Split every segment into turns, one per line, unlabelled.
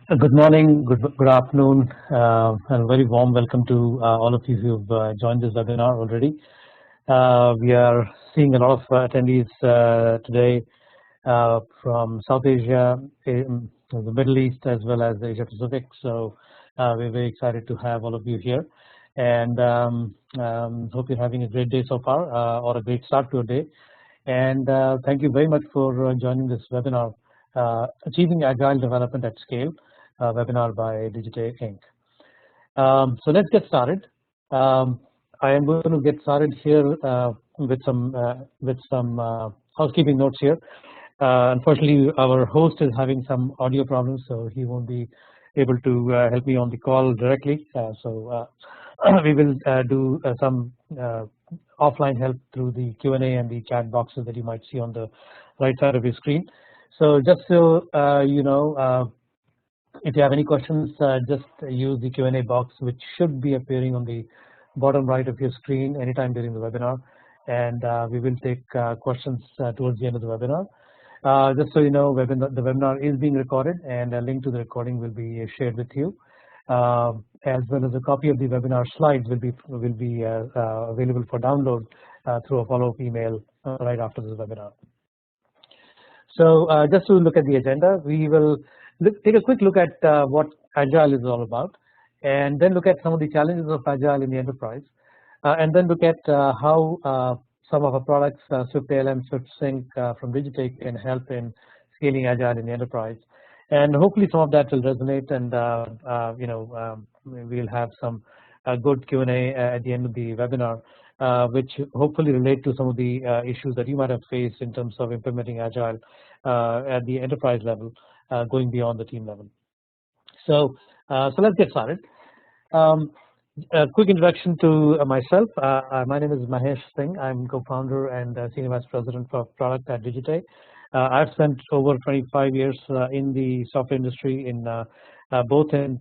Good morning, good afternoon, and a very warm welcome to all of you who've joined this webinar already. We are seeing a lot of attendees today from South Asia, the Middle East, as well as Asia Pacific. So we're very excited to have all of you here, and hope you're having a great day so far, or a great start to a day. And thank you very much for joining this webinar, Achieving Agile Development at Scale. Webinar by Digitay Inc. So let's get started. I am going to get started here with some housekeeping notes here. Unfortunately, our host is having some audio problems, so he won't be able to help me on the call directly. So we will do some offline help through the Q&A and the chat boxes that you might see on the right side of your screen. So just so you know. If you have any questions, just use the Q&A box, which should be appearing on the bottom right of your screen anytime during the webinar, and we will take questions towards the end of the webinar. Just so you know, the webinar is being recorded, and a link to the recording will be shared with you, as well as a copy of the webinar slides will be available for download through a follow-up email right after this webinar. So just to look at the agenda, we will take a quick look at what Agile is all about, and then look at some of the challenges of Agile in the enterprise, and then look at how some of our products, SwiftALM, SwiftSync from Digitay, can help in scaling Agile in the enterprise. And hopefully some of that will resonate, and we'll have some good Q&A at the end of the webinar, which hopefully relate to some of the issues that you might have faced in terms of implementing Agile at the enterprise level, going beyond the team level. So let's get started. A quick introduction to myself. My name is Mahesh Singh. I'm co-founder and senior vice president for product at Digitay. I've spent over 25 years in the software industry, in both in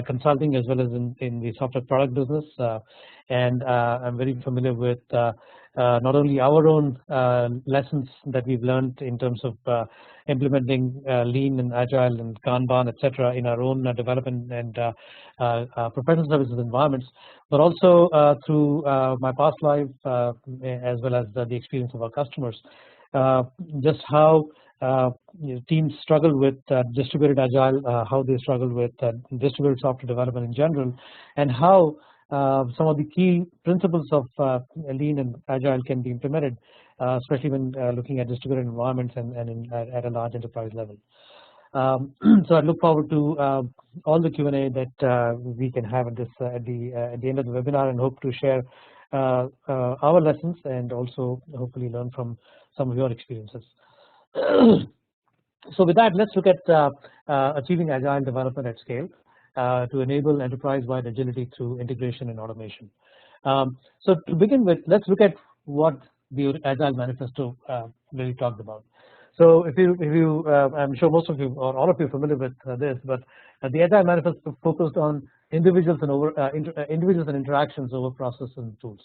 consulting as well as in the software product business, and I'm very familiar with not only our own lessons that we've learned in terms of implementing lean and agile and Kanban, etc., in our own development and professional services environments, but also through my past life, as well as the experience of our customers, just how teams struggle with distributed agile, how they struggle with distributed software development in general, and how some of the key principles of lean and agile can be implemented, especially when looking at distributed environments and at a large enterprise level. So I look forward to all the Q&A that we can have at the end of the webinar, and hope to share our lessons and also hopefully learn from some of your experiences. So with that, let's look at achieving agile development at scale to enable enterprise-wide agility through integration and automation. So to begin with, let's look at what the Agile Manifesto really talked about. So if you I'm sure most of you or all of you are familiar with this, but the Agile Manifesto focused on individuals and interactions over process and tools.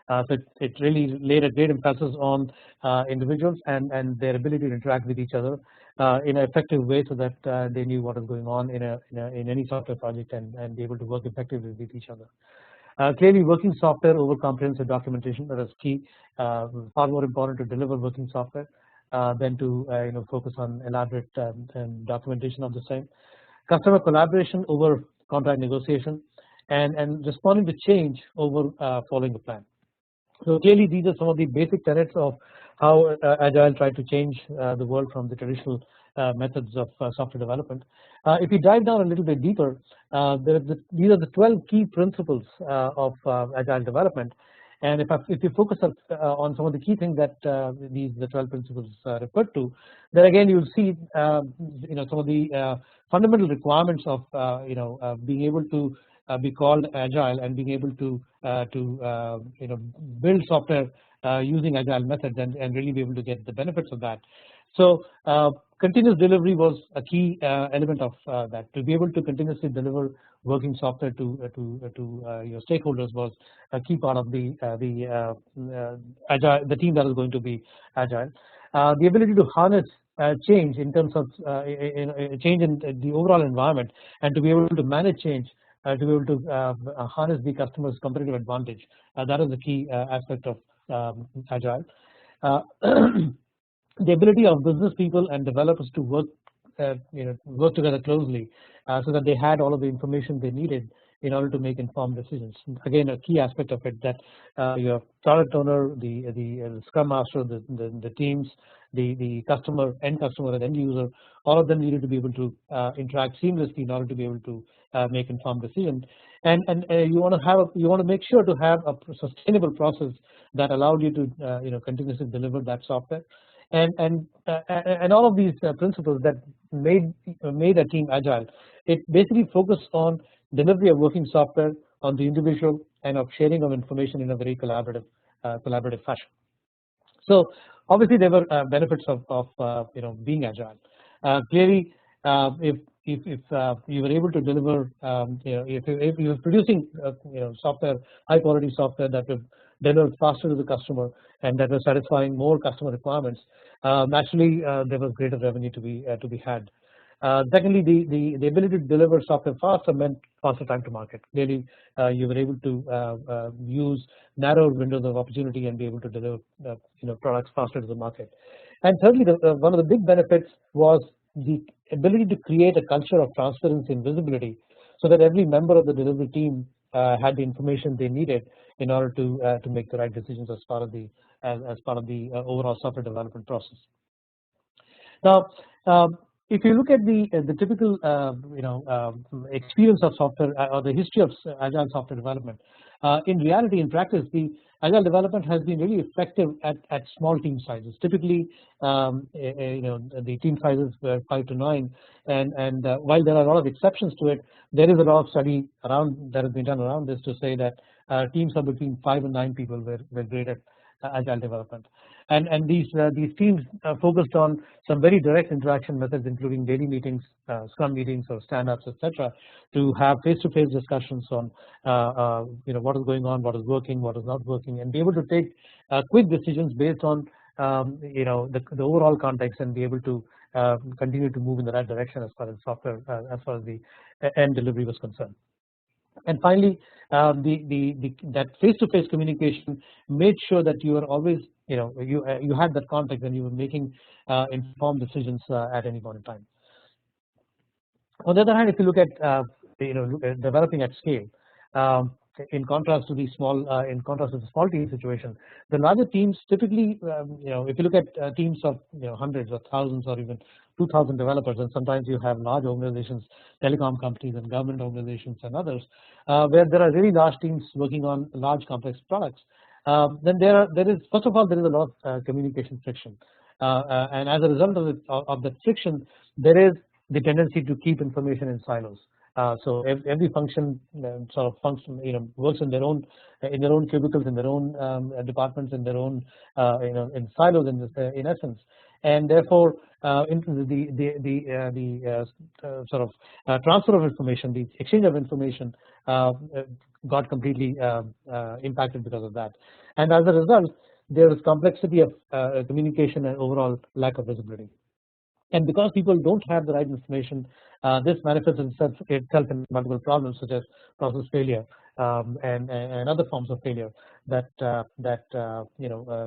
So it really laid a great emphasis on individuals and their ability to interact with each other in an effective way, so that they knew what was going on in any software project and be able to work effectively with each other. Clearly, working software over comprehensive documentation, that is key. Far more important to deliver working software than to focus on elaborate documentation of the same. Customer collaboration over contract negotiation, and responding to change over following a plan. So clearly, these are some of the basic tenets of how Agile tried to change the world from the traditional methods of software development. If you dive down a little bit deeper, these are the 12 key principles of Agile development. And if you focus on some of the key things that the 12 principles refer to, then again you'll see some of the fundamental requirements of being able to be called agile and being able to build software using agile methods and really be able to get the benefits of that. So continuous delivery was a key element of that. To be able to continuously deliver working software to your stakeholders was a key part of the agile, the team that is going to be agile. The ability to harness change in terms of change in the overall environment, and to be able to manage change, to be able to harness the customer's competitive advantage. That is the key aspect of Agile. The ability of business people and developers to work work together closely, so that they had all of the information they needed in order to make informed decisions. Again, a key aspect of it, that your product owner, the scrum master, the teams, the customer, end customer, and end user, all of them needed to be able to interact seamlessly in order to be able to make informed decisions. And you want to make sure to have a sustainable process that allowed you to continuously deliver that software. And all of these principles that made a team agile, it basically focused on delivery of working software, on the individual, and of sharing of information in a very collaborative fashion. So obviously there were benefits of being agile. Clearly, if you were able to deliver, if you were producing software, high quality software that would deliver faster to the customer and that was satisfying more customer requirements, naturally there was greater revenue to be had. Secondly, the ability to deliver software faster meant faster time to market. Clearly, you were able to use narrow windows of opportunity and be able to deliver products faster to the market. And thirdly, one of the big benefits was the ability to create a culture of transparency and visibility, so that every member of the delivery team had the information they needed in order to make the right decisions as part of the overall software development process. Now, if you look at the typical experience of software or the history of agile software development, in reality, in practice, the agile development has been really effective at small team sizes. Typically, the team sizes were 5 to 9, and while there are a lot of exceptions to it, there is a lot of study around that has been done around this to say that teams of between 5 and 9 people were great at agile development. And these teams focused on some very direct interaction methods, including daily meetings, scrum meetings, or stand-ups, etc., to have face-to-face discussions on what is going on, what is working, what is not working, and be able to take quick decisions based on the overall context, and be able to continue to move in the right direction as far as software, as far as the end delivery was concerned. And finally, that face-to-face communication made sure that you were always, you had that context and you were making informed decisions at any point in time. On the other hand, if you look at developing at scale, in contrast to the small team situation, the larger teams typically, if you look at teams of hundreds or thousands or even 2,000 developers, and sometimes you have large organizations, telecom companies and government organizations and others, where there are really large teams working on large complex products. Then there is, first of all, there is a lot of communication friction, and as a result of that friction, there is the tendency to keep information in silos. So every function works in their own cubicles, in their own departments, in their own in silos in essence, and therefore the transfer of information, the exchange of information got completely impacted because of that, and as a result there is complexity of communication and overall lack of visibility. And because people don't have the right information, this manifests itself in multiple problems such as process failure and other forms of failure that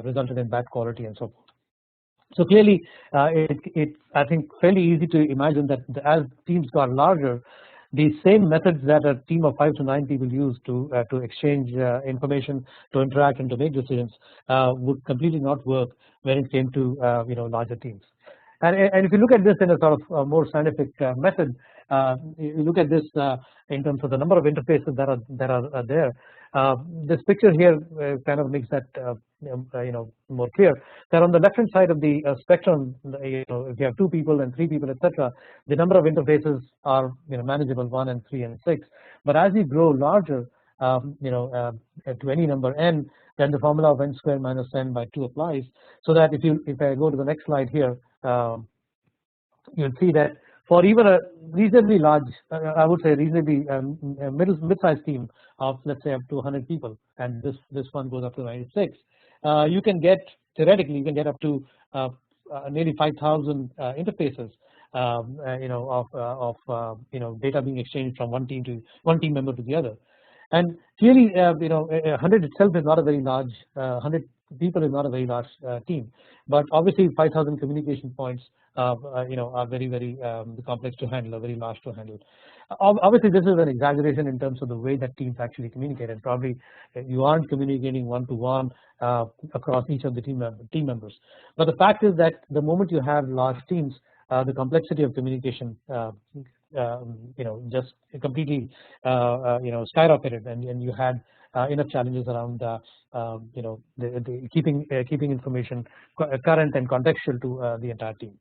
resulted in bad quality and so forth. So clearly, it's I think fairly easy to imagine that as teams got larger, the same methods that a team of 5 to 9 people use to exchange information, to interact, and to make decisions would completely not work when it came to larger teams. And if you look at this in a sort of more scientific method, you look at this in terms of the number of interfaces that are there. This picture here kind of makes that more clear. That on the left-hand side of the spectrum, if you have 2 people and 3 people, etc., the number of interfaces are manageable, 1 and 3 and 6. But as you grow larger, to any number n, then the formula of n squared minus n by 2 applies. So that if I go to the next slide here, you'll see that for even a reasonably large, I would say reasonably mid-sized team of, let's say, up to 100 people, and this one goes up to 96, you can get, theoretically, you can get up to nearly 5,000 interfaces, data being exchanged from one team member to the other. And clearly, 100 itself is not a very large, 100 people is not a very large team, but obviously 5,000 communication points, are very complex to handle, or very large to handle. Obviously, this is an exaggeration in terms of the way that teams actually communicate, and probably you aren't communicating one-to-one across each of the team members. But the fact is that the moment you have large teams, the complexity of communication just completely skyrocketed, and you had enough challenges around the keeping information current and contextual to the entire team.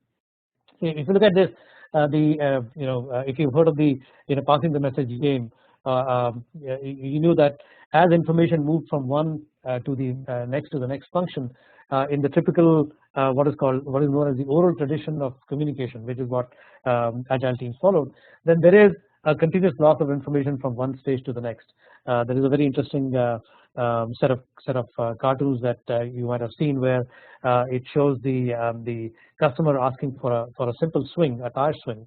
If you look at this, if you've heard of the passing the message game, you knew that as information moved from one to the next function, in the typical what is known as the oral tradition of communication, which is what agile teams followed, then there is a continuous loss of information from one stage to the next. There is a very interesting set of cartoons that you might have seen, where it shows the customer asking for a simple swing, a tire swing,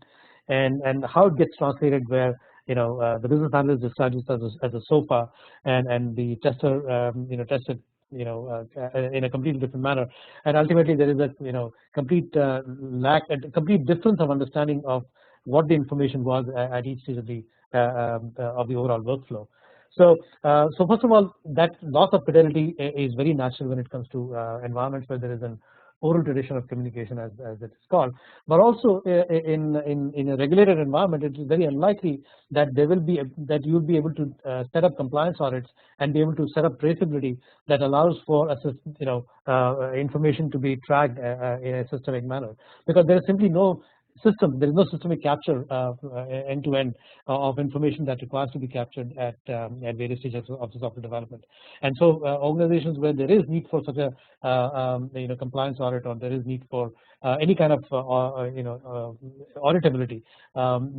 and how it gets translated, where the business analyst describes it as a sofa, and the tester tests it in a completely different manner, and ultimately there is a complete lack and complete difference of understanding of what the information was at each stage of the overall workflow. So first of all, that loss of fidelity is very natural when it comes to environments where there is an oral tradition of communication, as it is called. But also in a regulated environment, it is very unlikely that you will be able to set up compliance audits and be able to set up traceability that allows for information to be tracked in a systemic manner, because there is simply no system. There is no systemic capture end to end of information that requires to be captured at various stages of the software development. And so organizations where there is need for such a compliance audit, or there is need for any kind of auditability,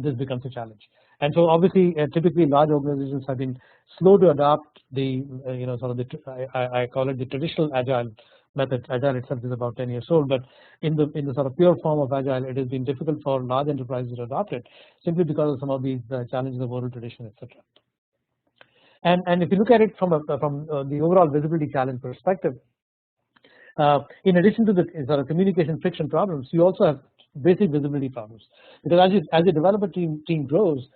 this becomes a challenge. And so obviously, typically large organizations have been slow to adopt the I call it the traditional agile method. Agile itself is about 10 years old, but in the sort of pure form of agile, it has been difficult for large enterprises to adopt it, simply because of some of these challenges of oral tradition, etc. And if you look at it from the overall visibility challenge perspective, in addition to the sort of communication friction problems, you also have basic visibility problems, because as your developer team grows,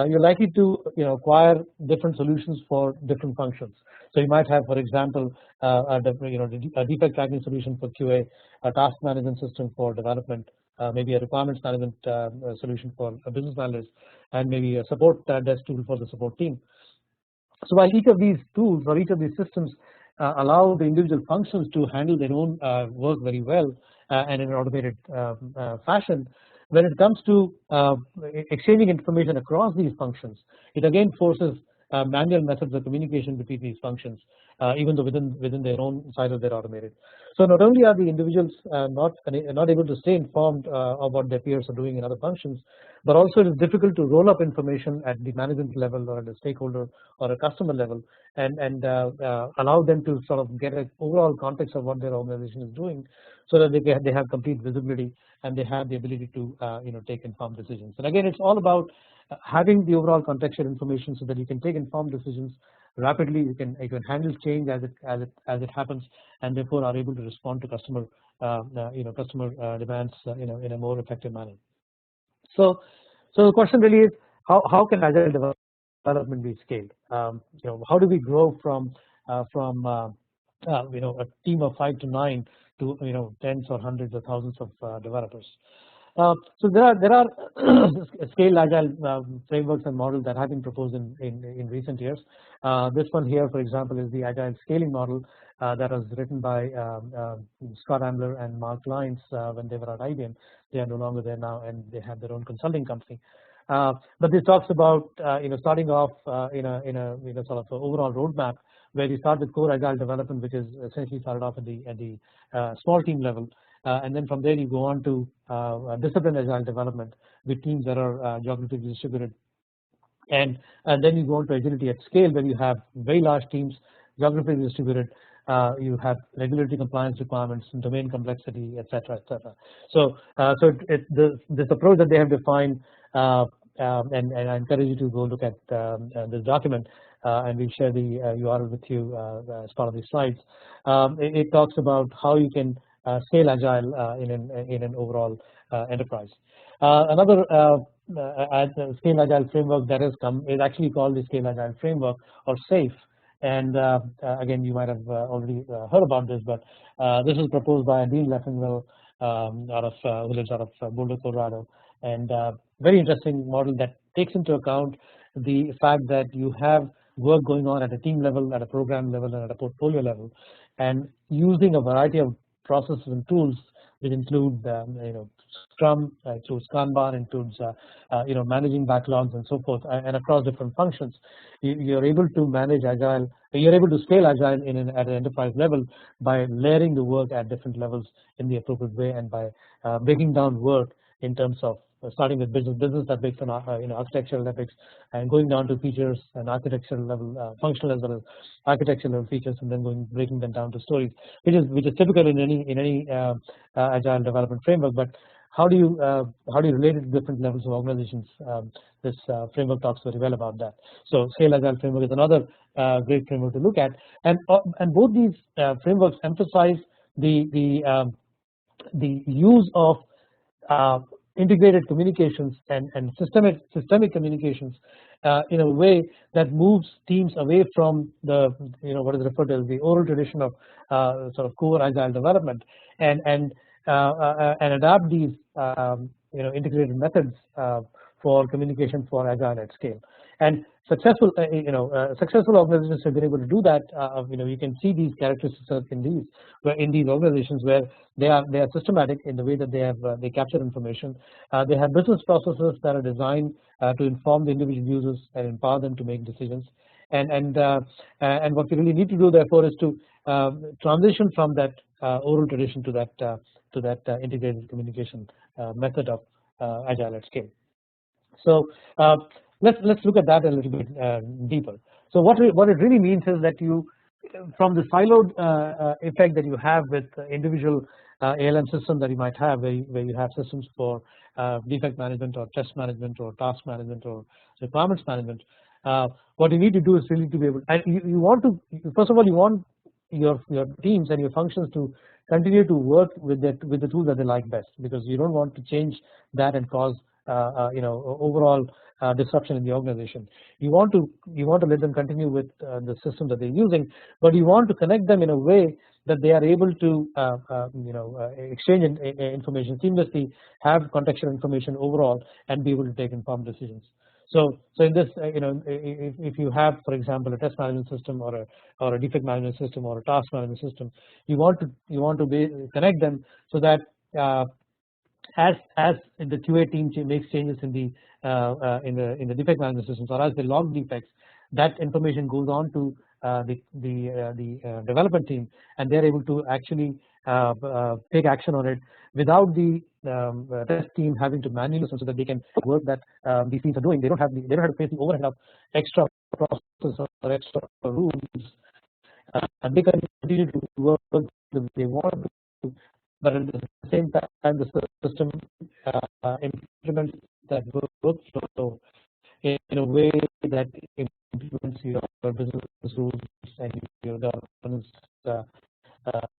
you're likely to acquire different solutions for different functions. So you might have, for example, a defect tracking solution for QA, a task management system for development, maybe a requirements management solution for a business analyst, and maybe a support desk tool for the support team. So while each of these tools or each of these systems allow the individual functions to handle their own work very well and in an automated fashion, when it comes to exchanging information across these functions, it again forces manual methods of communication between these functions, even though within their own silos they're automated. So not only are the individuals not able to stay informed of what their peers are doing in other functions, but also it is difficult to roll up information at the management level, or at the stakeholder or a customer level, and allow them to sort of get an overall context of what their organization is doing, so that they have complete visibility and they have the ability to take informed decisions. And again, it's all about having the overall contextual information so that you can take informed decisions rapidly. You can handle change as it happens, and therefore are able to respond to customer demands in a more effective manner. So the question really is, how can agile development be scaled? How do we grow from a team of 5 to 9 to tens or hundreds or thousands of developers? So there are scale agile frameworks and models that have been proposed in recent years. This one here, for example, is the agile scaling model that was written by Scott Ambler and Mark Lyons when they were at IBM. They are no longer there now, and they have their own consulting company. But this talks about starting off in a sort of overall roadmap, where you start with core agile development, which is essentially started off at the small team level. And then from there you go on to disciplined agile development with teams that are geographically distributed, and then you go on to agility at scale, where you have very large teams, geographically distributed, you have regulatory compliance requirements, domain complexity, etc., etc. So, this approach that they have defined, and I encourage you to go look at this document, and we'll share the URL with you as part of the slides. It talks about how you can scale agile in an overall enterprise. Another scale agile framework that has come is actually called the scale agile framework, or SAFe. And again, you might have already heard about this, but this was proposed by Dean Leffingwell, who lives out of Boulder, Colorado, and very interesting model that takes into account the fact that you have work going on at a team level, at a program level, and at a portfolio level, and using a variety of processes and tools, which include Scrum, includes Kanban, includes managing backlogs and so forth, and across different functions. You're able to manage agile. You're able to scale agile at an enterprise level by layering the work at different levels in the appropriate way, and by breaking down work in terms of starting with business epics and architectural epics, and going down to features and architectural level, functional as well as architectural level features, and then breaking them down to stories, which is typical in any agile development framework. But how do you relate it to different levels of organizations? This framework talks very well about that. So Scale Agile framework is another great framework to look at, and both these frameworks emphasize the use of integrated communications and systemic communications in a way that moves teams away from the what is referred to as the oral tradition of sort of core agile development, and adapt these integrated methods for communication for agile at scale. And successful organizations have been able to do that. You can see these characteristics in these organizations where they are systematic in the way that they capture information. They have business processes that are designed to inform the individual users and empower them to make decisions. And what we really need to do, therefore, is to transition from that oral tradition to that integrated communication method of agile at scale. So let's look at that a little bit deeper. So what it really means is that from the siloed effect that you have with individual ALM systems that you might have, where you have systems for defect management or test management or task management or requirements management, what you need to do is really to be able, and you want to, first of all, you want your teams and your functions to continue to work with the tools that they like best, because you don't want to change that and cause overall disruption in the organization. You want to let them continue with the system that they're using, but you want to connect them in a way that they are able to exchange information seamlessly, have contextual information overall, and be able to take informed decisions. So in this, if you have, for example, a test management system or a defect management system or a task management system, you want to connect them so that as the QA team makes changes in the defect management systems, or as they log defects, that information goes on to the development team, and they're able to actually take action on it without the test team having to manually, so that they can work that these teams are doing. They don't have to face the overhead of extra processes or extra rules, and they can continue to work the way they want to, but at the same time the system implements that workflow in a way that implements your business rules and your governance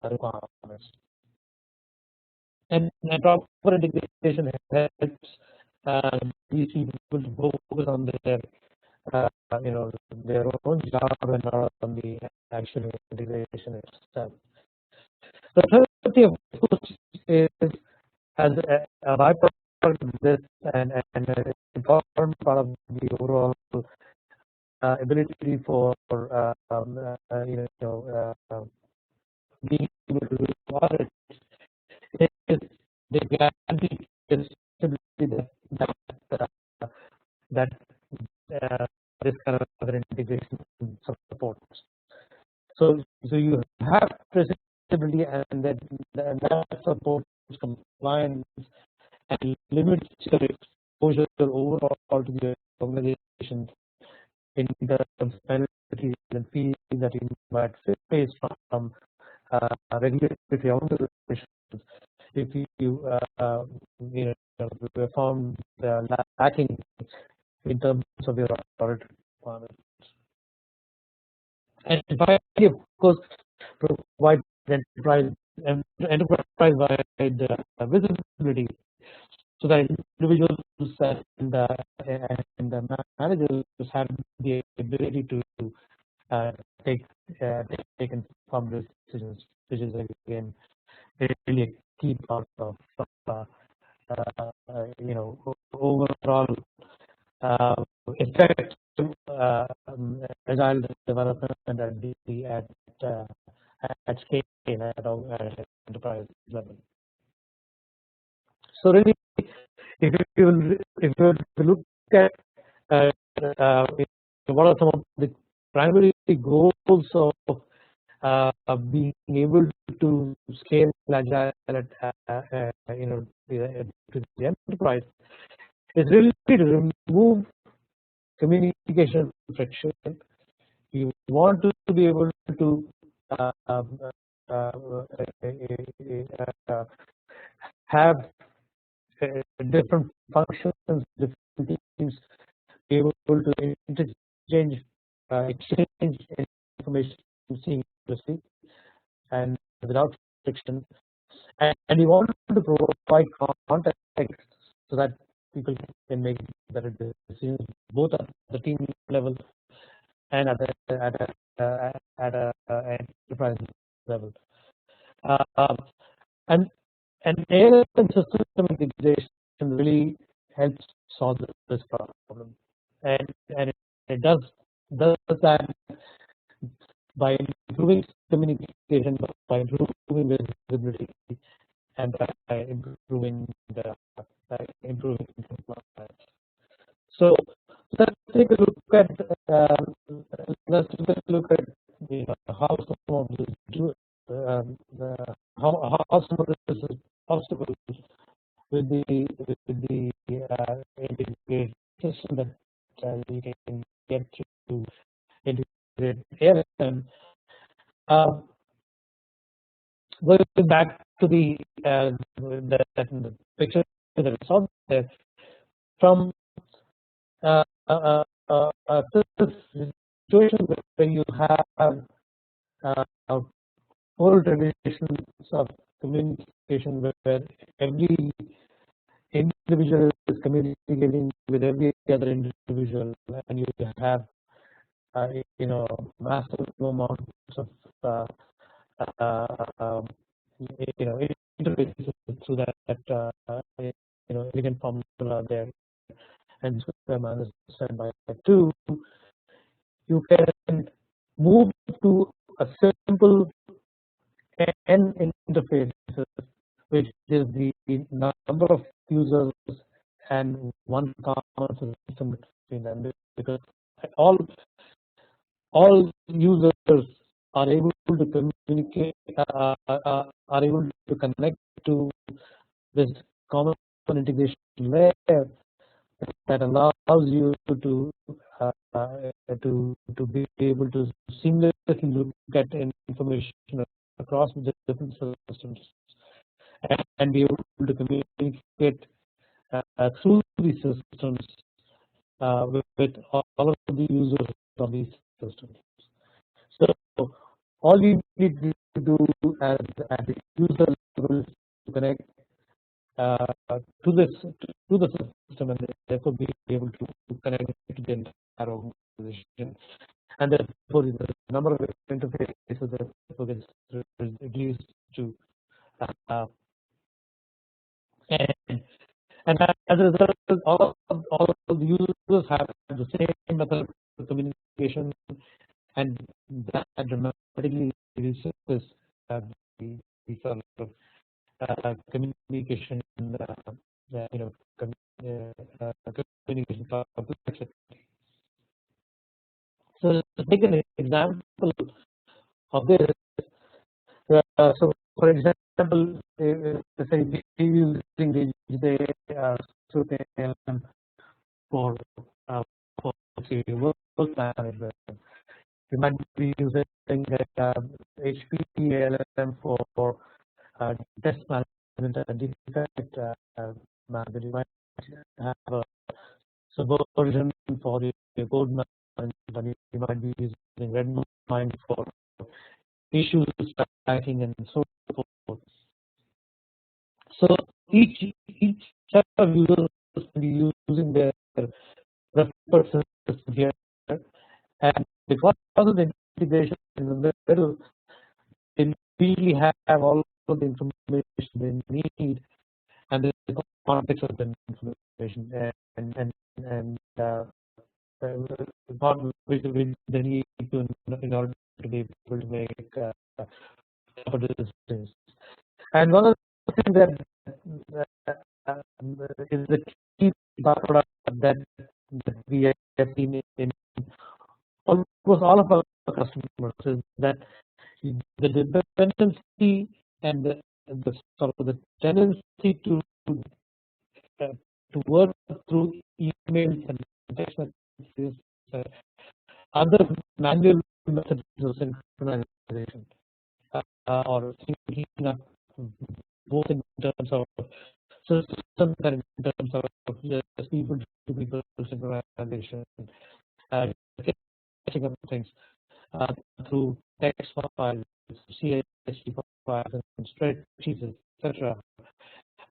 requirements. And proper integration helps these people to focus on their own job and not on the actual integration itself. The third thing, of course, is as a byproduct of this and an important part of the overall ability for being able to do audit is the guarantee that this kind of other integration supports. So you have traceability, and that supports compliance and limits your exposure overall to the organization in terms of penalties and fees that you might face from regulatory organizations if you were found lacking in terms of your audit requirements. And finally, of course, provide enterprise-wide visibility so that individuals and managers have the ability to take informed decisions, which is again really a key part of overall effective agile development at scale at enterprise level. So really, if you look at what are some of the primary goals of being able to scale agile to the enterprise, is really to remove communication friction. You want to be able to have different functions, different teams be able to exchange information seamlessly and without friction, and you want to provide context so that people can make better decisions both at the team level and at a enterprise level. And AI and system integration really helps solve this problem, and it does that by improving communication, by improving visibility, and by improving compliance. So let's take a look at how some of this how some of this is possible with the integration that we can get to integrate ALM. Going back to the picture that we saw there, from a situation where you have oral traditions of communication where every individual is communicating with every other individual, and you have massive amounts of interfaces through that elegant formula there, and understand by two, you can move to a simple N interface, which is the number of users and one common system between them, because all users are able to communicate, are able to connect to this common integration layer that allows you to be able to seamlessly look at information across the different systems and be able to communicate through these systems with all of the users of these systems. So all you need to do as a user level is to connect to the system, and therefore be able to connect to the entire organization, and therefore the number of interfaces that gets reduced to and as a result, all of the users have the same method of communication, and that dramatically reduces the sort of communication communication complexity. So to take an example of this, so for example, say using the for work management, you might be using HP ALM for test management and defect management. You might have a subversion for your code management. You might be using Redmine for issues tracking and so forth. So each set of users will be using their preferred system here, and because of the integration in the middle, they really have all of the information they need and the context of the information and not which they need to in order to be able to make proper decisions. And one of the things that is the key product that we have seen in almost all of our customers is that the dependency and the sort of the tendency to work through emails and text messages, other manual methods of synchronization, or thinking up both in terms of systems and in terms of just people to people synchronization, catching up things through text files, CSV files, and spreadsheets, etc.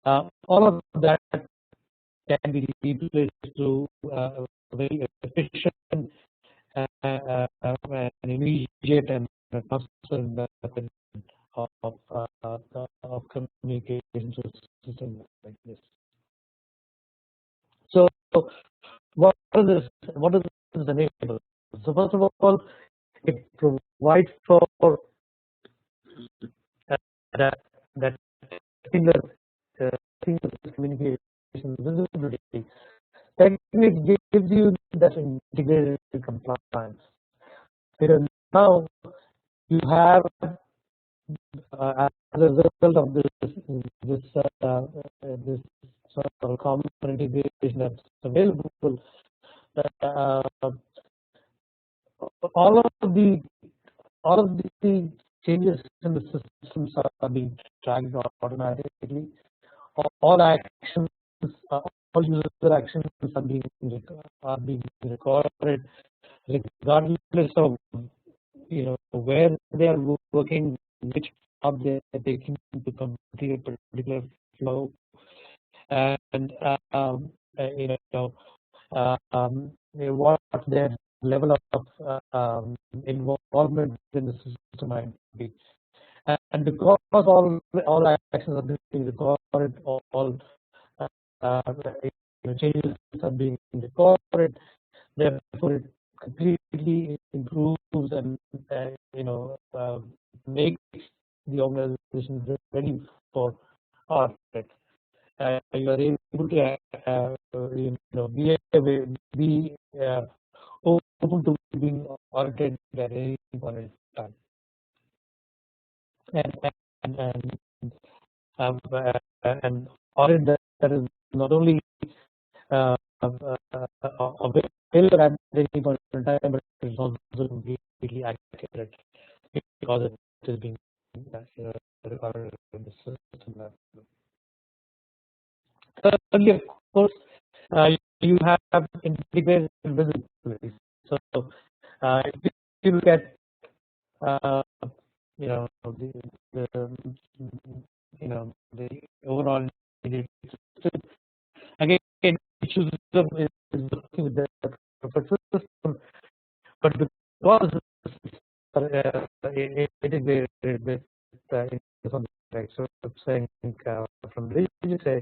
All of that can be replaced through a very efficient and immediate and transparent method of communication system like this. So, what does this enable? So, first of all, it provides for that seamless communication visibility. Technically, it gives you that integrated compliance. Because now you have, as a result of this sort of common integration that's available, all of the changes in the systems are being tracked automatically. All actions, all user actions are being recorded, regardless of where they are working, which job they are taking to complete a particular flow, and what their level of involvement in the system might be. And because all actions are being recorded, all changes are being recorded, therefore it completely improves and makes the organization ready for audit. You are able to be open to being audited at any point in time. And audit that is not only available at any point in time, but it is also completely accurate because it is being recorded in the system. Thirdly, of course, you have integrated visibility. So if you look at the overall system, again, each user is working with the preferred system, but because integrated with something, so saying from the say,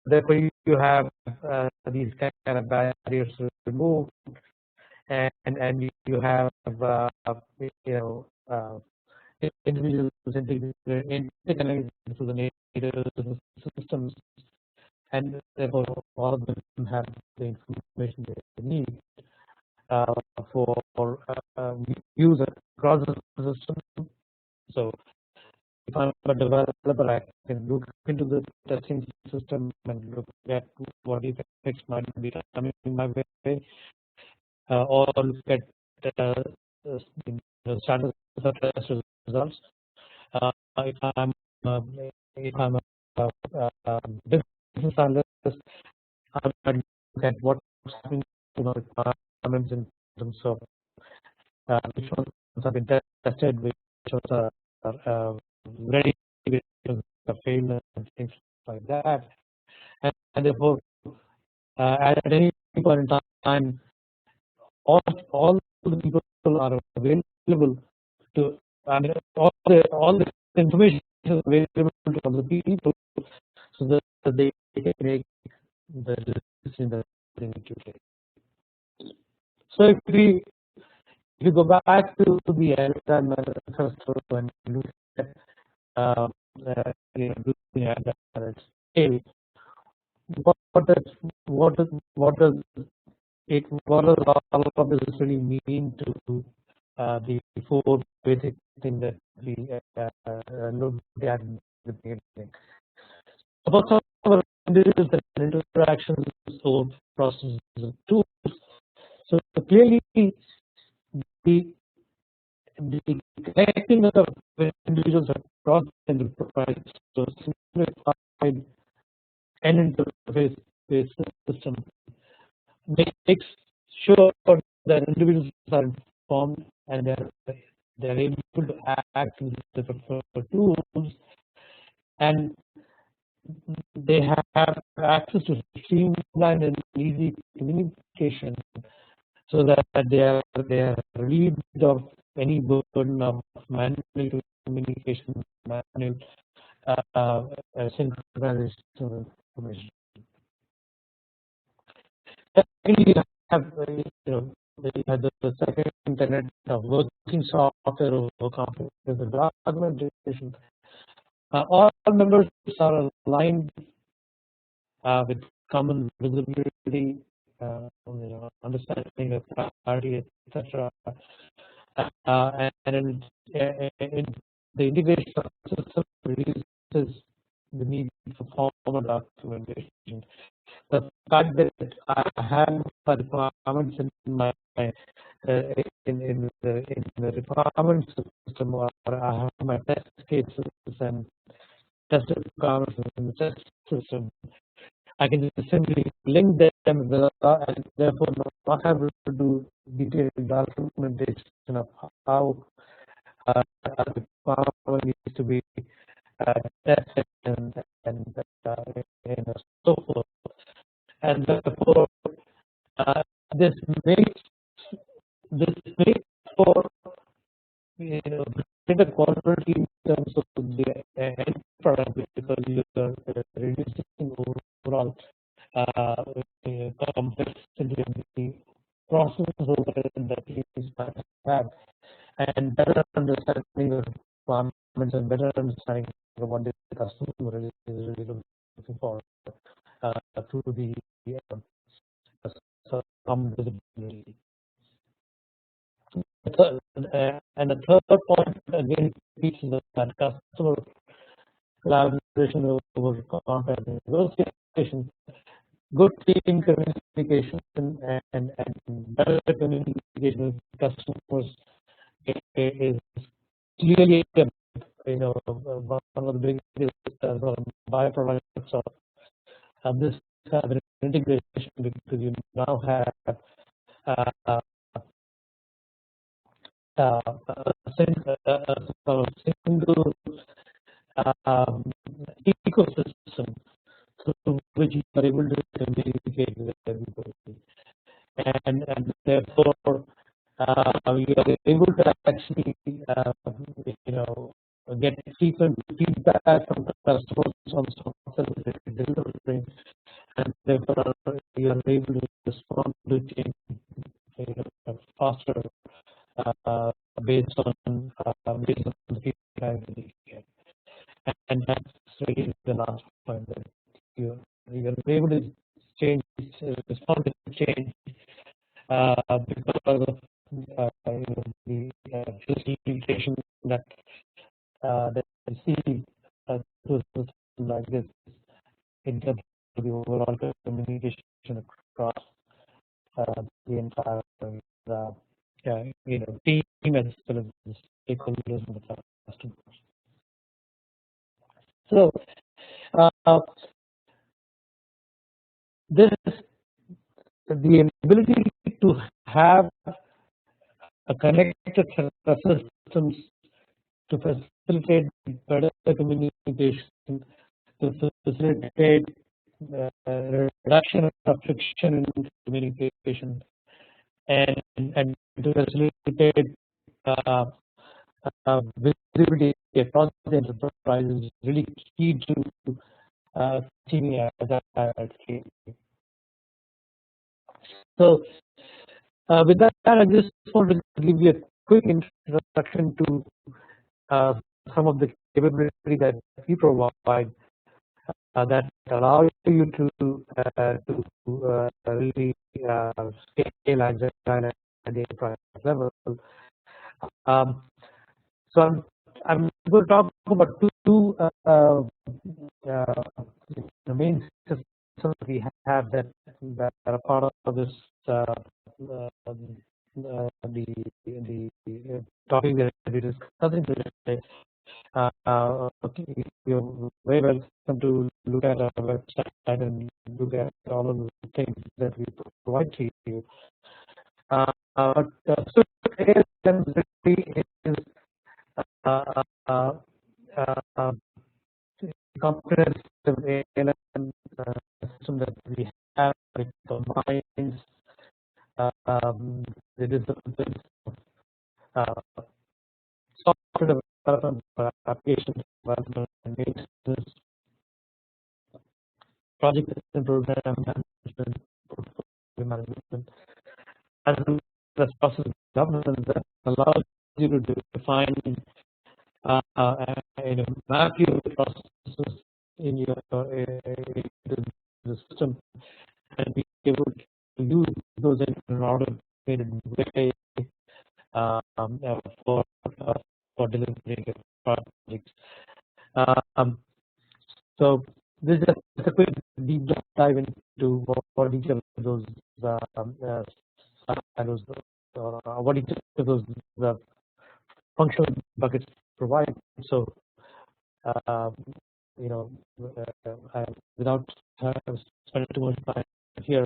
therefore you have these kind of barriers removed, and you have individuals interconnected to the native systems, and therefore all of them have the information they need for use across the system. So if I'm a developer, I can look into the testing system and look at what effects might be coming my way, or look at standard test results. If I'm a business analyst, I might look at what's happening to my requirements in terms of which ones have been tested, which ones are ready, which ones have failed, and things like that. And therefore, at any point in time, all the people are available to, I mean, all the information is available to all the people, so that they can make the decision that they need to take. So if you go back to the Agile Manifesto and look at doing Agile at scale, what does all of this really mean to the four basic things that we looked at in the beginning? About our individuals and interactions, or processes and tools. So clearly, the connecting of individuals across the enterprise, so simplified and interface-based system makes sure that individuals are informed and they're able to act with the preferred tools, and they have access to streamlined and easy communication, so that they are relieved of any burden of manual communication, manual synchronization of information. Secondly, you have the second tenet of working software over confidence and documentation. All members are aligned with common visibility, understanding of priority, etc. And the integration of system reduces the need for formal documentation. The fact that I have requirements in my in the requirements system, or I have my test cases and test requirements in the test system, I can just simply link them and therefore not have to do detailed documentation of how the requirement needs to be tested and so forth. And therefore, this makes for greater quality in terms of the end product, because you are reducing overall complexity of the process that you have, and better understanding of requirements and better understanding of what the customer is really looking for through the common visibility. And the third point again teaches us that customer collaboration over contract negotiation, good team communication, and better communication with customers is clearly one of the biggest byproducts of this kind of integration, because you now have a single ecosystem through which you are able to communicate with everybody, and therefore you are able to actually get frequent feedback from customers on software that you're delivering, and therefore you are able to respond to change faster based on the feedback that you get. And that's really the last point, that you're able to change, respond to change because of the facilitation that you see to a system like this in terms of the overall communication across the entire team as well as the stakeholders and the customers. So this the ability to have a connected set of systems to facilitate better communication, to facilitate reduction of friction in communication, and to facilitate visibility across the enterprise is really key to achieving agile scale. So with that, I just want to give you a quick introduction to some of the capability that we provide that allow you to really scale agile at the enterprise level. So I'm going to talk about two main systems we have that are part of this the topic that we're discussing today. You're very welcome to look at our website and look at all of the things that we provide to you. But ALM really is comprehensive ALM system that we have. It combines the disciplines software development, application development, and maintenance, project and program management, portfolio management, as well as process governance that allows you to define map your processes in your the system and be able to use those in an automated way for delivering projects. So this is just a quick deep dive into what each of those silos or what each of those functional buckets provide. So without spending too much time here,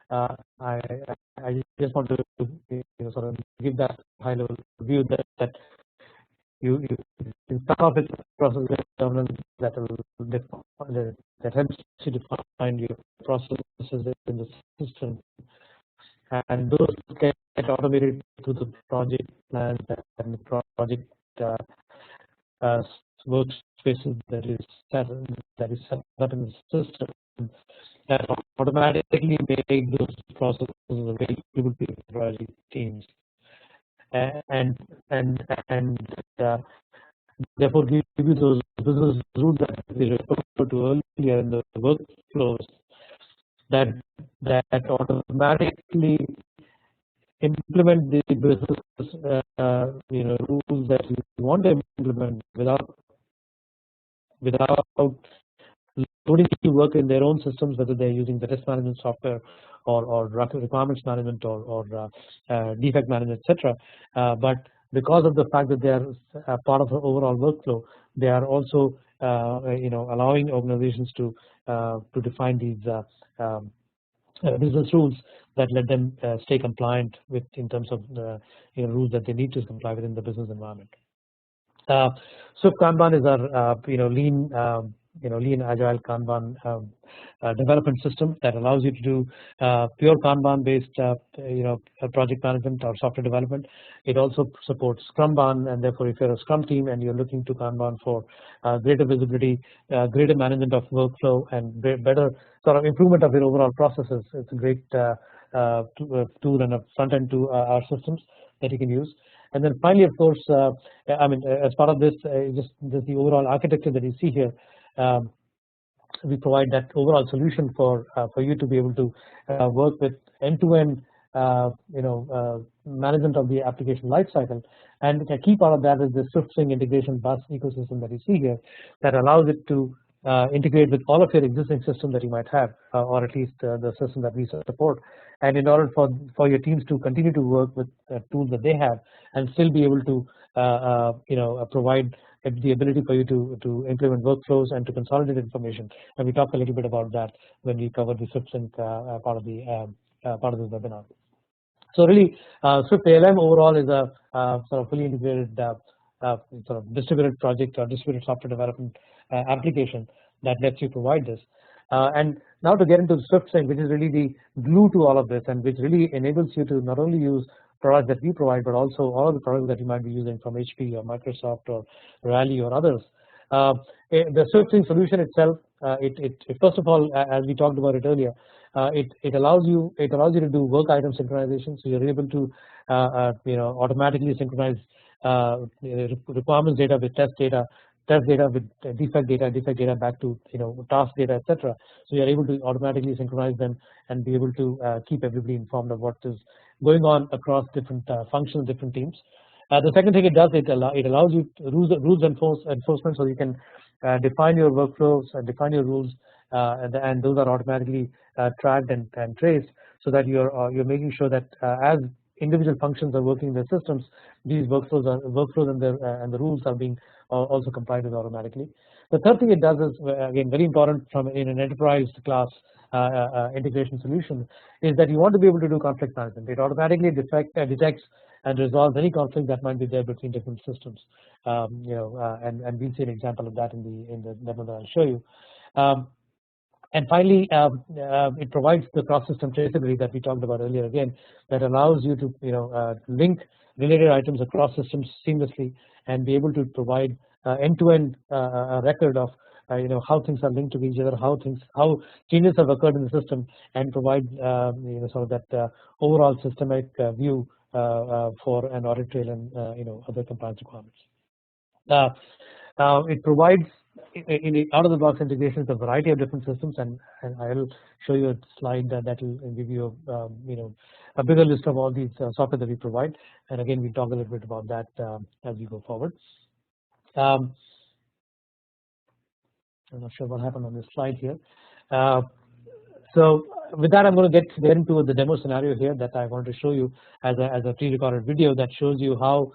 I just want to sort of give that high level view that you start off with process governance that helps you define your processes in the system, and those get automated through the project plans and the project workspaces that is set up in the system that automatically make those processes available to the project teams, and therefore give you those business rules that we referred to earlier in the workflows that automatically implement the business rules that you want to implement without loading the work in their own systems, whether they're using the test management software or requirements management or defect management, etc. But because of the fact that they are part of the overall workflow, they are also allowing organizations to define these business rules that let them stay compliant with in terms of the rules that they need to comply with in the business environment. So Kanban is our lean agile Kanban development system that allows you to do pure Kanban based project management or software development. It also supports Scrumban, and therefore if you're a Scrum team and you're looking to Kanban for greater visibility, greater management of workflow, and better sort of improvement of your overall processes, it's a great tool and a front end to our systems that you can use. And then finally, of course, as part of this, just the overall architecture that you see here, we provide that overall solution for you to be able to work with end-to-end management of the application lifecycle. And a key part of that is the SwiftSync integration bus ecosystem that you see here that allows it to integrate with all of your existing system that you might have, or at least the system that we support. And in order for your teams to continue to work with tools that they have and still be able to provide the ability for you to implement workflows and to consolidate information. And we talk a little bit about that when we cover the SwiftSync part of this webinar. So really, Swift ALM overall is a sort of fully integrated sort of distributed project or distributed software development application that lets you provide this. And now to get into SwiftSync, which is really the glue to all of this, and which really enables you to not only use products that we provide, but also all of the products that you might be using from HP or Microsoft or Rally or others. The SwiftSync solution itself, it first of all, as we talked about it earlier, it allows you to do work item synchronization, so you're able to automatically synchronize requirements data with test data with defect data back to task data, etc. So you're able to automatically synchronize them and be able to keep everybody informed of what is going on across different functions, different teams. The second thing it does, it allows you rules enforcement, so you can define your workflows and define your rules, and those are automatically tracked and traced, so that you're making sure that as individual functions are working in their systems, these workflows and the rules are being also complied with automatically. The third thing it does is, again, very important in an enterprise class integration solution, is that you want to be able to do conflict management. It automatically detects and resolves any conflict that might be there between different systems. And we'll see an example of that in the demo that I'll show you. And finally, it provides the cross-system traceability that we talked about earlier. Again, that allows you to link related items across systems seamlessly and be able to provide end-to-end record of how things are linked to each other, how changes have occurred in the system, and provide sort of that overall systemic view for an audit trail and other compliance requirements. It provides in out-of-the-box integrations a variety of different systems, and I'll show you a slide that will give you a bigger list of all these software that we provide. And again, we'll talk a little bit about that as we go forward. I'm not sure what happened on this slide here. So with that, I'm going to get into the demo scenario here that I wanted to show you as a pre-recorded video that shows you how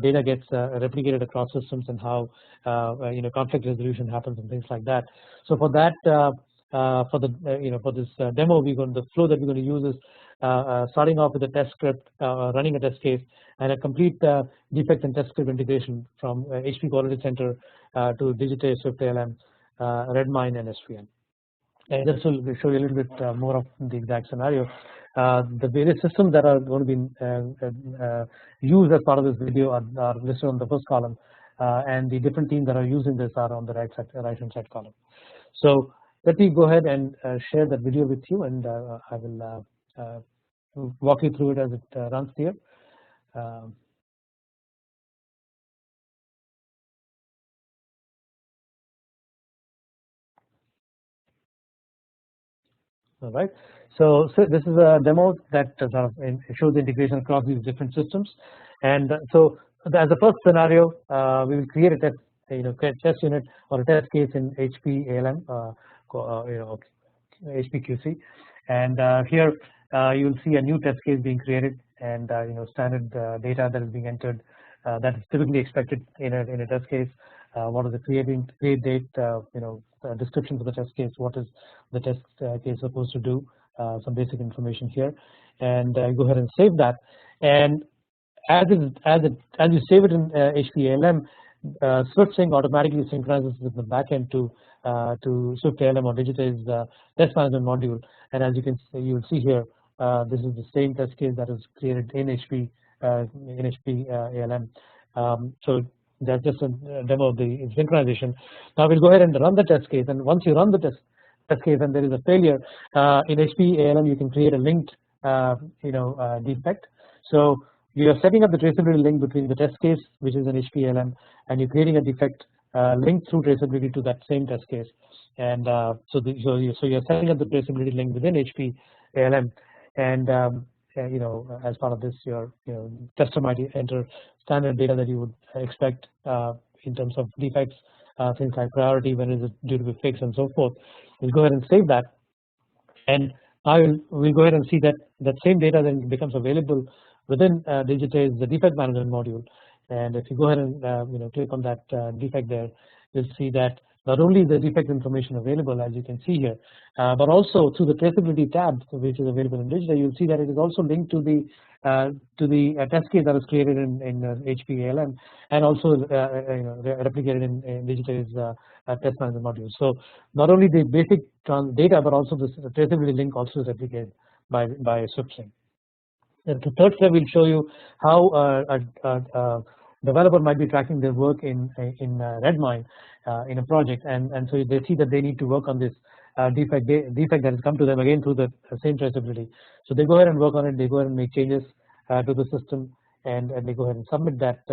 data gets replicated across systems and how conflict resolution happens and things like that. So for that, for this demo, the flow that we're going to use is starting off with a test script, running a test case, and a complete defect and test script integration from HP Quality Center to Digitay, Swift ALM, Redmine, and SVN. And just to show you a little bit more of the exact scenario, the various systems that are going to be used as part of this video are listed on the first column, and the different teams that are using this are on the right-hand side column. So let me go ahead and share that video with you, and I will walk you through it as it runs here. All right. So this is a demo that sort of shows the integration across these different systems. And so as the first scenario, we will create a test unit or a test case in HP ALM, HPQC. And here you will see a new test case being created, and standard data that is being entered that is typically expected in a test case. What is the create date, description for the test case, what is the test case supposed to do, some basic information here, and go ahead and save that. And as you save it in HP ALM, SwiftSync automatically synchronizes with the backend to Swift ALM or Digitay's test management module. And as you will see here, this is the same test case that is created in HP ALM. So that's just a demo of the synchronization. Now we'll go ahead and run the test case, and once you run the test case and there is a failure in HP ALM, you can create a linked defect. So you are setting up the traceability link between the test case, which is an HP ALM, and you're creating a defect linked through traceability to that same test case. And so you're setting up the traceability link within HP ALM, and as part of this, your tester might enter standard data that you would expect in terms of defects things like priority, when is it due to be fixed, and so forth. We'll go ahead and save that, and we'll go ahead and see that that same data then becomes available within Digitize the defect management module. And if you go ahead and click on that defect there, you'll see that not only the defect information available, as you can see here, but also through the traceability tab, which is available in Digitize, you'll see that it is also linked to the test case that was created in HPALM, and also replicated in Digitize test management module. So not only the basic data, but also the traceability link also is replicated by SwiftSync. And the third step will show you how a developer might be tracking their work in Redmine in a project, and so they see that they need to work on this defect that has come to them again through the same traceability. So they go ahead and work on it. They go ahead and make changes to the system, and they go ahead and submit that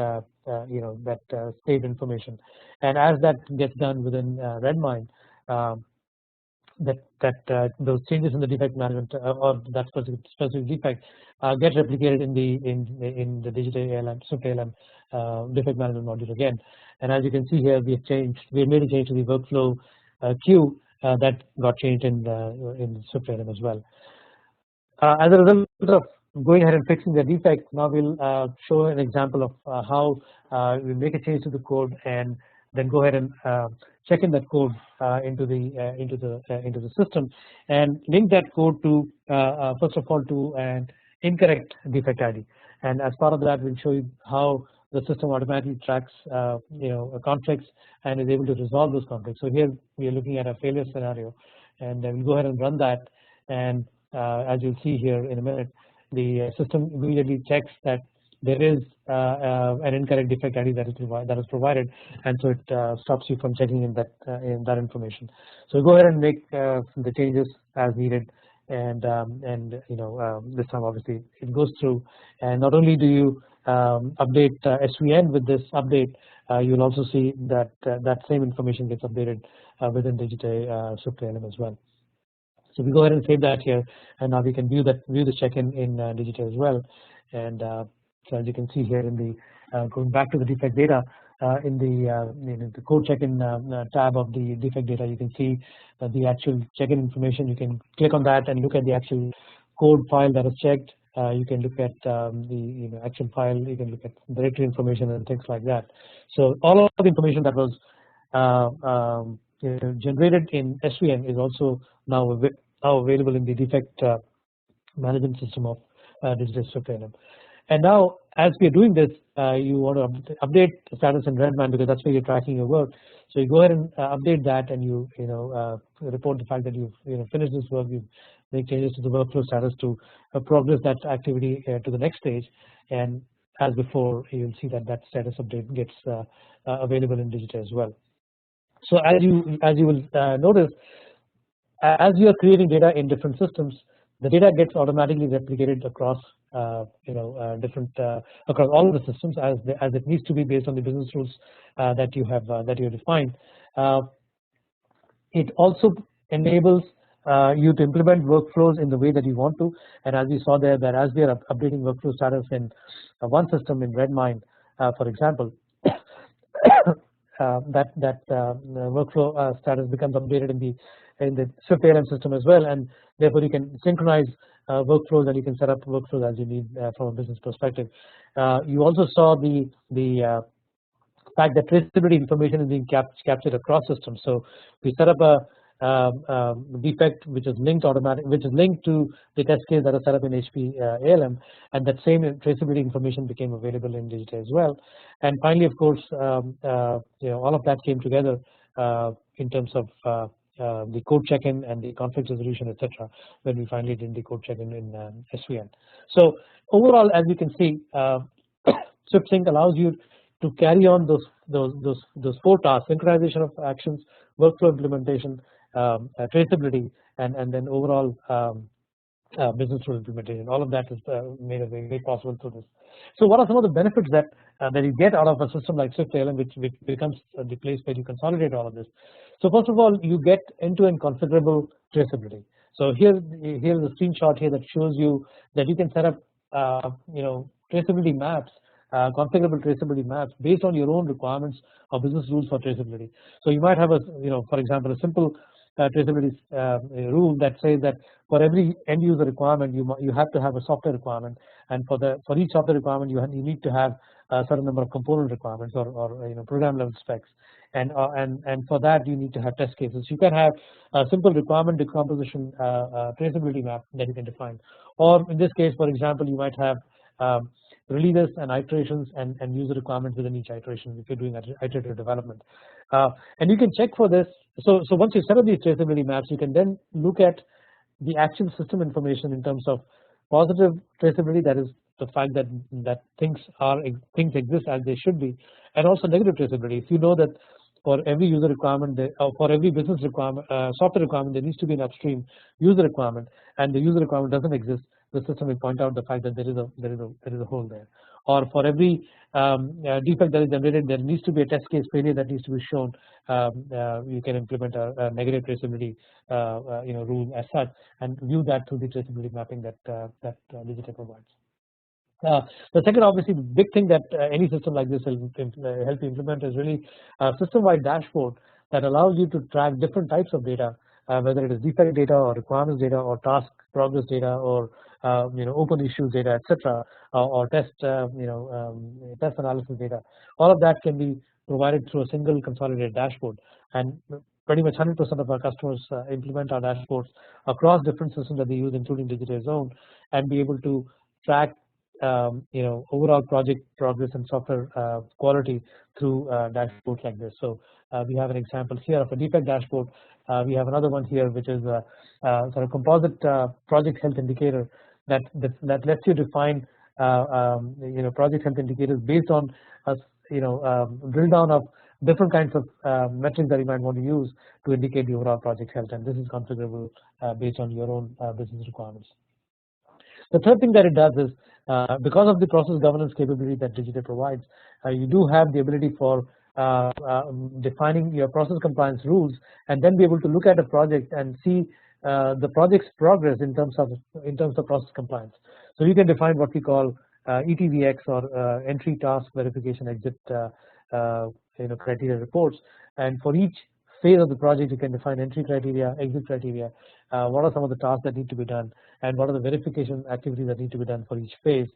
state information. And as that gets done within Redmine, those changes in the defect management or that specific defect get replicated in the digital ALM, SwiftALM defect management module again. And as you can see here, we have made a change to the workflow queue that got changed in SwiftALM as well. As a result of going ahead and fixing the defect, now we'll show an example of how we make a change to the code and then go ahead and check in that code into the system, and link that code to first of all to an incorrect defect ID. And as part of that, we'll show you how the system automatically tracks conflicts and is able to resolve those conflicts. So here we are looking at a failure scenario, and then we'll go ahead and run that. And as you'll see here in a minute, the system immediately checks that there is an incorrect defect ID that is provided, and so it stops you from checking in that information. So go ahead and make the changes as needed, and this time obviously it goes through. And not only do you update SVN with this update, you will also see that that same information gets updated within Digitize SwiftALM as well. So we go ahead and save that here, and now we can view the check-in in Digitize as well. And so as you can see here in the going back to the defect data in the code check-in tab of the defect data, you can see the actual check-in information. You can click on that and look at the actual code file that is checked. You can look at the actual file. You can look at directory information and things like that. So all of the information that was generated in SVN is also now available in the defect management system of Digitize SwiftALM. And now, as we are doing this, you want to update the status in Redmine, because that's where you're tracking your work. So you go ahead and update that, and you report the fact that you've finished this work. You make changes to the workflow status to progress that activity to the next stage. And as before, you'll see that that status update gets available in Digitize as well. So as you will notice, as you are creating data in different systems, the data gets automatically replicated across across all of the systems as it needs to be based on the business rules that you have defined. It also enables you to implement workflows in the way that you want to. And as we saw there, that as we are updating workflow status in one system in Redmine, for example, that workflow status becomes updated in the SwiftALM system as well, and therefore you can synchronize workflows, and you can set up workflows as you need from a business perspective. You also saw the fact that traceability information is being captured across systems. So we set up a defect which is linked to the test case that is set up in HPALM, and that same traceability information became available in Digitize as well. And finally, of course, all of that came together in terms of the code check-in and the conflict resolution, etc., when we finally did the code check-in in SVN. So overall, as you can see, SwiftSync allows you to carry on those four tasks: synchronization of actions, workflow implementation, traceability, and then overall business rule implementation. All of that is made possible through this. So what are some of the benefits that you get out of a system like SwiftALM, which becomes the place where you consolidate all of this? So first of all, you get end-to-end configurable traceability. So here's a screenshot here that shows you that you can set up traceability maps configurable traceability maps based on your own requirements or business rules for traceability. So you might have a, for example, a simple traceability rule that says that for every end user requirement you have to have a software requirement, and for each software requirement you need to have a certain number of component requirements or program level specs, and for that you need to have test cases. You can have a simple requirement decomposition traceability map that you can define, or in this case, for example, you might have releases and iterations and user requirements within each iteration if you're doing iterative development. And you can check for this. So once you set up these traceability maps, you can then look at the actual system information in terms of positive traceability, that is the fact that things exist as they should be, and also negative traceability. If you know that for every user requirement, or for every business requirement, software requirement, there needs to be an upstream user requirement, and the user requirement doesn't exist, the system will point out the fact that there is a hole there. Or for every defect that is generated, there needs to be a test case failure that needs to be shown. You can implement a negative traceability rule as such, and view that through the traceability mapping that Digital provides. The second, obviously, the big thing that any system like this will help you implement is really a system-wide dashboard that allows you to track different types of data, whether it is defect data or requirements data or task progress data or open issues data, etc., or test test analysis data. All of that can be provided through a single consolidated dashboard, and pretty much 100% of our customers implement our dashboards across different systems that they use, including Digital's own, and be able to track overall project progress and software quality through dashboards like this. So we have an example here of a defect dashboard. We have another one here, which is a sort of composite project health indicator that lets you define project health indicators based on drill down of different kinds of metrics that you might want to use to indicate the overall project health, and this is configurable based on your own business requirements. The third thing that it does is, because of the process governance capability that Digital provides, you do have the ability for defining your process compliance rules, and then be able to look at a project and see the project's progress in terms of process compliance. So you can define what we call ETVX, or entry task verification exit criteria reports, and for each phase of the project you can define entry criteria, exit criteria, what are some of the tasks that need to be done, and what are the verification activities that need to be done for each phase.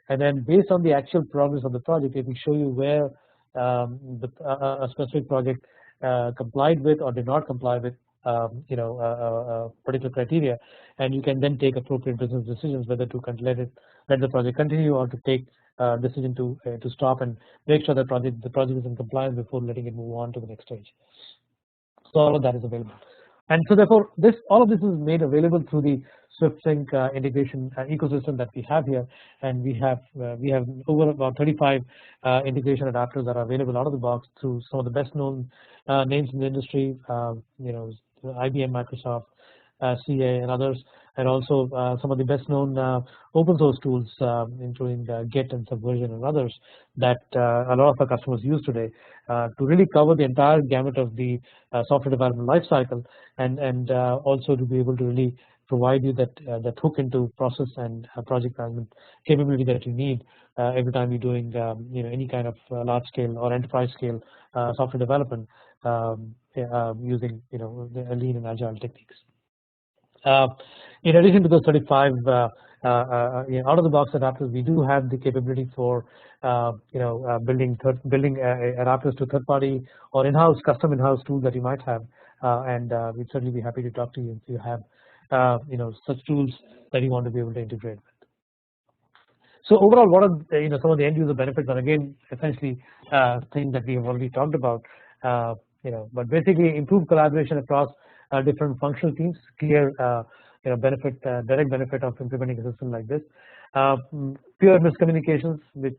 And then based on the actual progress of the project, it will show you where a specific project complied with or did not comply with particular criteria, and you can then take appropriate business decisions whether to let the project continue or to take a decision to stop and make sure that the project is in compliance before letting it move on to the next stage. So all of that is available, and so therefore all of this is made available through the SwiftSync integration ecosystem that we have here, and we have over about 35 integration adapters that are available out of the box through some of the best known names in the industry, IBM, Microsoft, CA, and others, and also some of the best known open source tools, including Git and Subversion and others that a lot of our customers use today to really cover the entire gamut of the software development lifecycle, and also to be able to really provide you that hook into process and project management capability that you need every time you're doing any kind of large scale or enterprise scale software development using the lean and agile techniques. In addition to those 35 out of the box adapters, we do have the capability for building adapters to third party or custom in-house tools that you might have, and we'd certainly be happy to talk to you if you have such tools that you want to be able to integrate with. So overall, what are some of the end user benefits? And again, essentially things that we have already talked about. But basically, improved collaboration across different functional teams, clear benefit, direct benefit of implementing a system like this. Pure miscommunications, which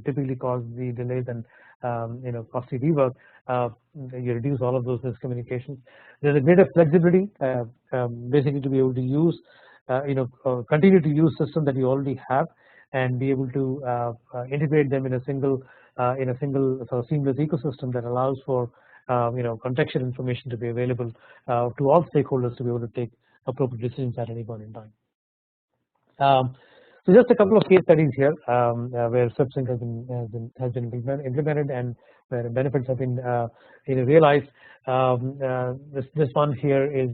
typically cause the delays and costly rework. You reduce all of those miscommunications. There's a greater flexibility, basically to be able to use, continue to use systems that you already have, and be able to integrate them in a single sort of seamless ecosystem that allows for contextual information to be available to all stakeholders to be able to take appropriate decisions at any point in time. So just a couple of case studies here where SwiftSync has been implemented and where benefits have been realized. This one here is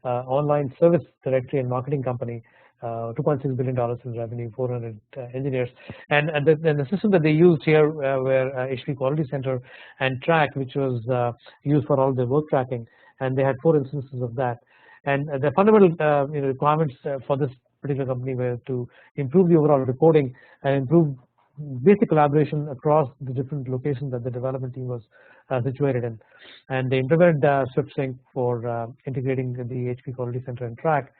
online service directory and marketing company. $2.6 billion in revenue, 400 engineers, and the system that they used here were HP Quality Center and Track, which was used for all the work tracking, and they had 4 instances of that. And the fundamental requirements for this particular company were to improve the overall reporting and improve basic collaboration across the different locations that the development team was situated in. And they implemented SwiftSync for integrating the HP Quality Center and Track.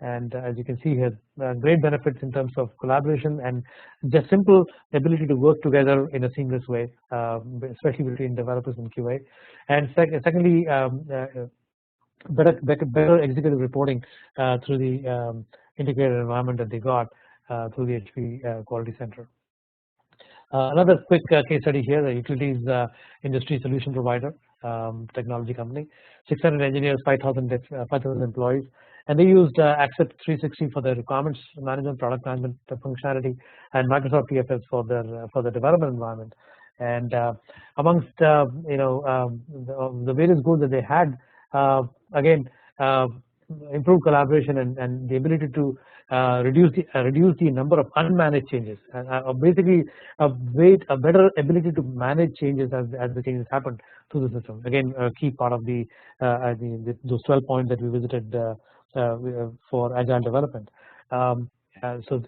And as you can see here, great benefits in terms of collaboration and just simple ability to work together in a seamless way, especially between developers and QA. And secondly, better executive reporting through the integrated environment that they got through the HP Quality Center. Another quick case study here, the utilities industry solution provider, technology company, 600 engineers, 5,000 employees, and they used Accept 360 for their requirements management, product management functionality, and Microsoft TFS for the development environment. And amongst the various goals that they had, again, improve collaboration and the ability to reduce the number of unmanaged changes, and basically a better ability to manage changes as the changes happen through the system. Again, a key part of those 12 points that we visited for agile development. So